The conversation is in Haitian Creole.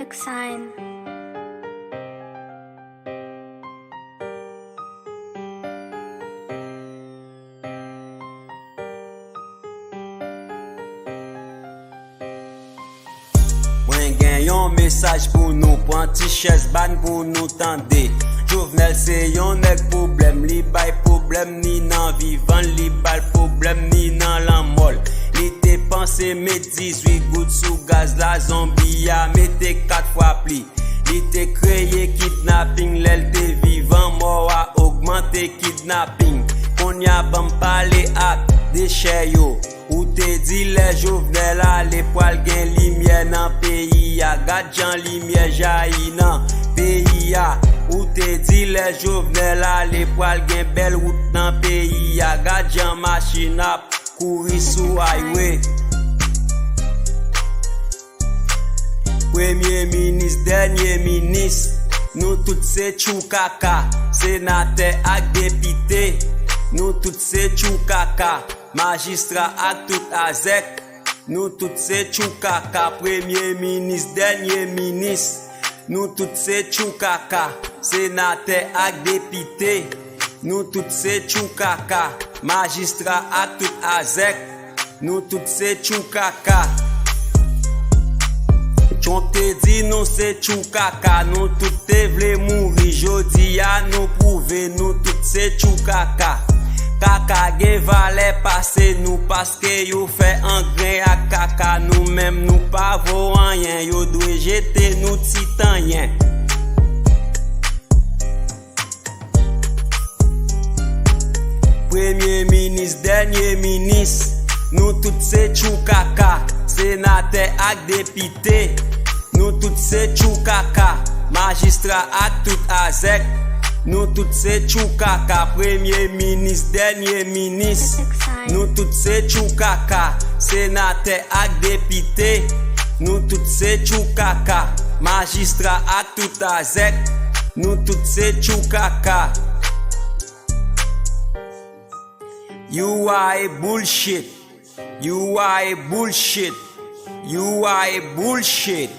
Exine. Mwen gen yon mesaj pou nou, pran ti ches ban pou nou tande. Jovenel se yon nek problem, li bay problem ni nan vivan, li bal problem ni nan lan mol. Li te panse met 18 gout sou gaz la zombi a mette 4 fois pli. Li te kreye kidnapping, lel te vivan, mor a augmente kidnapping. Kon ya bam pale ak deche yo, ou te di le Jovenel a le poal gen limye nan peyi ya. Gad jan limye jayi nan peyi ya. Ou te di le Jovenel a le poal gen bel route nan peyi ya. Gad jan machine ap kouri sou highway. Premier ministre, dernier ministre, nou tout se chou kaka. Senate ak depite, nou tout se chou kaka. Magistrat ak tout azek, nou tout se chou kaka. Premier ministre, dernier ministre, nou tout se chou kaka. Senate ak depite, nou tout se chou kaka. Magistrat ak tout azek, nou tout se chou kaka. Chon te di nou se chou kaka, nou tout te vle mouri. Jodi ya nou prouve nou tout se chou kaka. Kaka gen vale pase nou, paske yo fe engren ak kaka. Nou mem nou pa vo anyen, yo dwe jete nou titanyen. Premier ministre, dernier ministre, nou tout se chou kaka. Senate ak depite, nou tout se chou kaka. Magistrat ak tout azek, nou tout se chou kaka. Premier ministre, dernier ministre, nou tout se chou kaka. Senate ak depite, nou tout se chou kaka. Magistrat ak tout azek, nou tout se chou kaka. You are a bullshit. You are a bullshit. You are a bullshit.